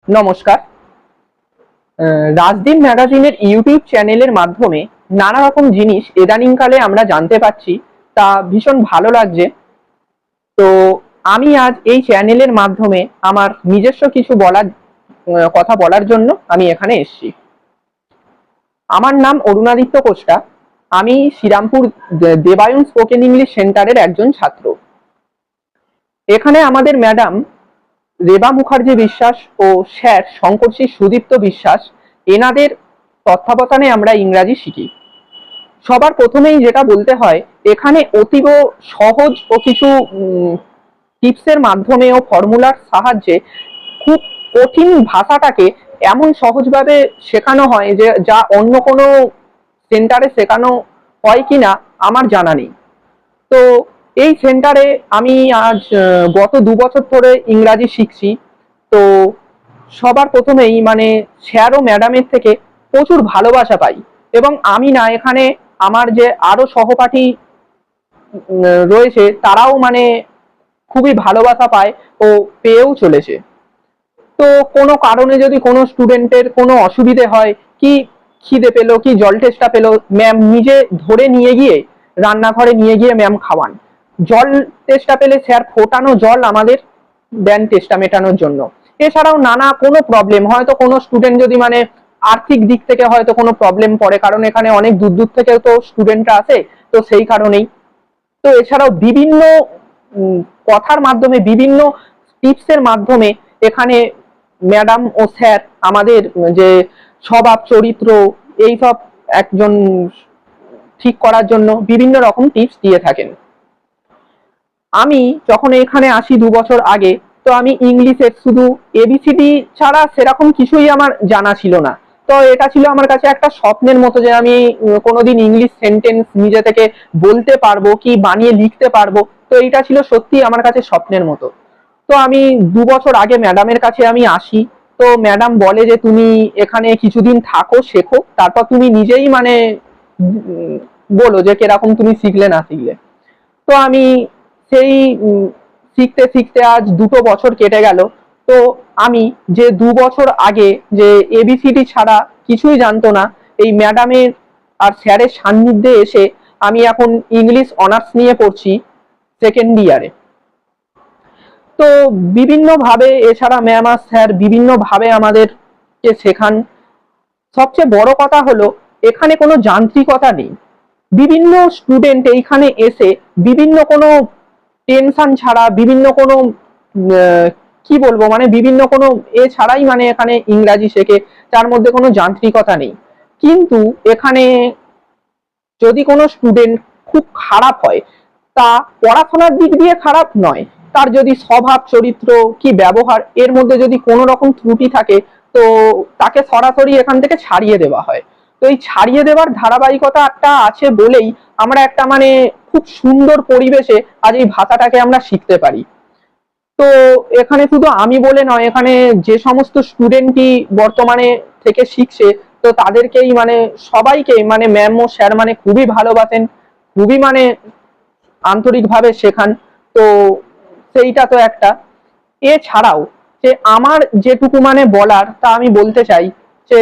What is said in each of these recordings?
নমস্কার। রাজদীপ ম্যাগাজিনের ইউটিউব চ্যানেলের মাধ্যমে নানা রকম জিনিস ইদানিংকালে আমরা জানতে পারছি, তা ভীষণ ভালো লাগছে। তো আমি আজ এই চ্যানেলের মাধ্যমে আমার নিজস্ব কিছু কথা বলার জন্য আমি এখানে এসেছি। আমার নাম অরুণাদিত্য কোষ্টা। আমি শ্রীরামপুর দেবায়ন স্পোকেন ইংলিশ সেন্টারের একজন ছাত্র। এখানে আমাদের ম্যাডাম রেবা মুখার্জি বিশ্বাস ও স্যার শঙ্করশ্রী সুদীপ্ত বিশ্বাস, এনাদের তত্ত্বাবধানে আমরা ইংরাজি শিখি। সবার প্রথমেই যেটা বলতে হয়, এখানে অতীব সহজ ও কিছু টিপসের মাধ্যমে ও ফর্মুলার সাহায্যে খুব কঠিন ভাষাটাকে এমন সহজভাবে শেখানো হয় যে যা অন্য কোনো সেন্টারে শেখানো হয় কিনা আমার জানা নেই। তো এই সেন্টারে আমি আজ গত 2 বছর ধরে ইংরাজি শিখছি। তো সবার প্রথমেই মানে স্যার ও ম্যাডামের থেকে প্রচুর ভালোবাসা পাই, এবং আমি না এখানে আমার যে আরো সহপাঠী রয়েছে তারাও মানে খুবই ভালোবাসা পায় ও পেয়েও চলেছে। তো কোনো কারণে যদি কোনো স্টুডেন্টের কোনো অসুবিধে হয়, কি খিদে পেলো কি জল তেষ্টা পেলো, ম্যাম নিজে ধরে নিয়ে গিয়ে রান্নাঘরে নিয়ে গিয়ে ম্যাম খাওয়ান। জল তেষ্টা পেলে স্যার ফোটানো জল আমাদের দেন তেষ্টা মেটানোর জন্য। এছাড়াও নানা কোনো প্রবলেম, হয়তো কোনো স্টুডেন্ট যদি মানে আর্থিক দিক থেকে হয়তো কোনো প্রবলেম পড়ে, কারণ এখানে অনেক দূর দূর থেকে তো স্টুডেন্টরা আসে, তো সেই কারণেই। তো এছাড়াও বিভিন্ন কথার মাধ্যমে, বিভিন্ন টিপসের মাধ্যমে এখানে ম্যাডাম ও স্যার আমাদের যে স্বভাব চরিত্র এইসব একজন ঠিক করার জন্য বিভিন্ন রকম টিপস দিয়ে থাকেন। আমি যখন এখানে আসি 2 বছর আগে, তো আমি ইংলিশের শুধু এবিসিডি ছাড়া সেরকম কিছুই আমার জানা ছিল না। তো এটা ছিল আমার কাছে একটা স্বপ্নের মতো যে আমি কোনোদিন ইংলিশ সেন্টেন্স নিজে থেকে বলতে পারবো কি বানিয়ে লিখতে পারবো। তো এইটা ছিল সত্যি আমার কাছে স্বপ্নের মতো। তো আমি 2 বছর আগে ম্যাডামের কাছে আমি আসি। তো ম্যাডাম বলে যে তুমি এখানে কিছুদিন থাকো, শেখো, তারপর তুমি নিজেই মানে বলো যে কিরকম তুমি শিখলে না শিখলে। তো আমি সেই শিখতে শিখতে আজ 2 বছর কেটে গেল। তো আমি যে 2 বছর আগে যে এবিসিডি ছাড়া কিছুই জানতো না, এই ম্যাডামের আর স্যারের সান্নিধ্যে এসে আমি এখন ইংলিশ অনার্স নিয়ে পড়ছি সেকেন্ড ইয়ারে। তো বিভিন্নভাবে এছাড়া ম্যাম আর স্যার বিভিন্নভাবে আমাদেরকে শেখান। সবচেয়ে বড় কথা হলো এখানে কোনো যান্ত্রিকতা নেই। বিভিন্ন স্টুডেন্ট এইখানে এসে বিভিন্ন কোনো টেনশন ছাড়া, বিভিন্ন কোনো কি বলবো মানে বিভিন্ন কোনো ছাড়াই মানে এখানে ইংরাজি শেখে, তার মধ্যে কোনো যান্ত্রিকতা নেই। কিন্তু এখানে যদি কোনো স্টুডেন্ট খুব খারাপ হয়, তা পড়াশোনার দিক দিয়ে খারাপ নয়, তার যদি স্বভাব চরিত্র কি ব্যবহার এর মধ্যে যদি কোনো রকম ত্রুটি থাকে, তো তাকে সরাসরি এখান থেকে ছাড়িয়ে দেওয়া হয়। তো এই ছাড়িয়ে দেওয়ার ধারাবাহিকতা একটা আছে বলেই আমরা একটা মানে খুব সুন্দর পরিবেশে আজ এই ভাষাটাকে আমরা শিখতে পারি। তো এখানে শুধু আমি বলে নয়, এখানে যে সমস্ত স্টুডেন্টই বর্তমানে থেকে শিখছে, তো তাদেরকেই মানে সবাইকে মানে ম্যাম ও স্যার মানে খুবই ভালোবাসেন, খুবই মানে আন্তরিকভাবে শেখান। তো সেইটা তো একটা। এছাড়াও যে আমার যেটুকু মানে বলার তা আমি বলতে চাই যে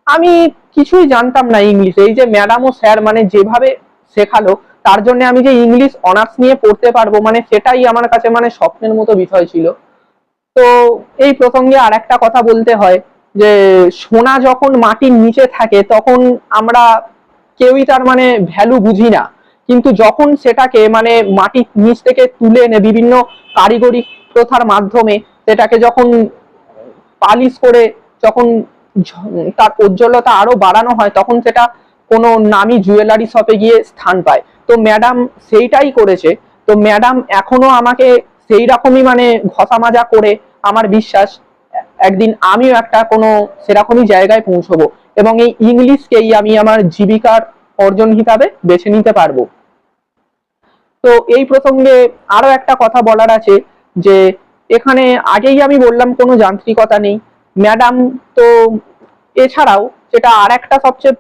আমি কিছুই জানতাম না ইংলিশে, এই যে ম্যাডাম ও স্যার মানে যেভাবে শেখালো, তার জন্য আমি যে ইংলিশ অনার্স নিয়ে পড়তে পারবো মানে সেটাই আমার কাছে মানে স্বপ্নের মতো বিষয় ছিল। তো এই প্রসঙ্গে আর একটা কথা বলতে হয় যে সোনা যখন মাটির নিচে থাকে তখন আমরা কেউই তার মানে ভ্যালু বুঝি না, কিন্তু যখন সেটাকে মানে মাটির নিচ থেকে তুলে এনে বিভিন্ন কারিগরি প্রথার মাধ্যমে সেটাকে যখন পালিশ করে যখন তার উজ্জ্বলতা আরো বাড়ানো হয়, তখন সেটা কোনো নামি জুয়েলারি শপে গিয়ে স্থান পায়। তো ম্যাডাম সেইটাই করেছে। তো ম্যাডাম এখনো আমাকে সেই রকমই মানে ঘষা মাজা করে, আমার বিশ্বাস একদিন আমিও একটা কোনো সেরকমই জায়গায় পৌঁছবো, এবং এই ইংলিশকেই আমি আমার জীবিকার অর্জন হিসাবে বেছে নিতে পারবো। তো এই প্রসঙ্গে আরো একটা কথা বলার আছে যে এখানে আগেই আমি বললাম কোনো যান্ত্রিকতা নেই। ম্যাডাম তো এছাড়াও যেটা আর একটা সবচেয়ে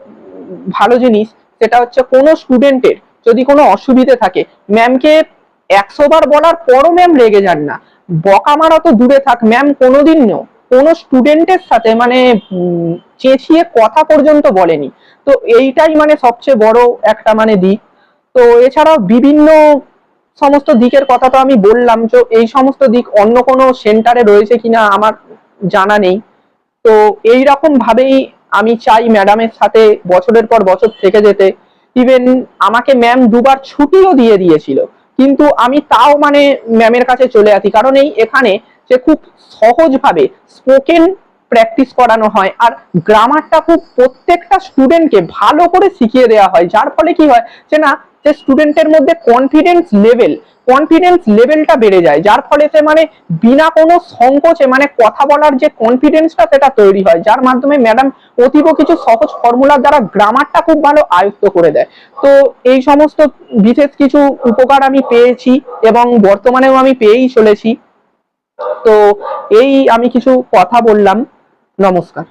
ভালো জিনিস, সেটা হচ্ছে কোনো স্টুডেন্টের যদি কোনো অসুবিধে থাকে, ম্যামকে 100 বার বলার পরও ম্যাম রেগে যান না। বকা মারা তো দূরে থাক, ম্যাম কোনোদিনও কোনো স্টুডেন্টের সাথে মানে চেঁচিয়ে কথা পর্যন্ত বলেনি। তো এইটাই মানে সবচেয়ে বড় একটা মানে দিক। তো এছাড়াও বিভিন্ন সমস্ত দিকের কথা তো আমি বললাম, তো এই সমস্ত দিক অন্য কোনো সেন্টারে রয়েছে কিনা আমার জানা নেই। তো এইরকম ভাবেই আমি চাই ম্যাডামের সাথে বছরের পর বছর থেকে যেতে। ইভেন আমাকে ম্যাম দুবার ছুটিও দিয়ে দিয়েছিল, কিন্তু আমি তাও মানে ম্যামের কাছে চলে আসি, কারণ এই এখানে যে খুব সহজভাবে স্পোকেন প্র্যাকটিস করানো হয়, আর গ্রামারটা খুব প্রত্যেকটা স্টুডেন্টকে ভালো করে শিখিয়ে দেওয়া হয়, যার ফলে কি হয় যে না, যে স্টুডেন্টের মধ্যে কনফিডেন্স লেভেলটা বেড়ে যায়, যার ফলে সে মানে বিনা কোনো সংকোচে মানে কথা বলার যে কনফিডেন্সটা সেটা তৈরি হয়, যার মাধ্যমে ম্যাডাম অতীব কিছু সহজ ফর্মুলার দ্বারা গ্রামারটা খুব ভালো আয়ত্ত করে দেয়। তো এই সমস্ত বিশেষ কিছু উপকার আমি পেয়েছি এবং বর্তমানেও আমি পেয়েই চলেছি। তো এই আমি কিছু কথা বললাম। নমস্কার।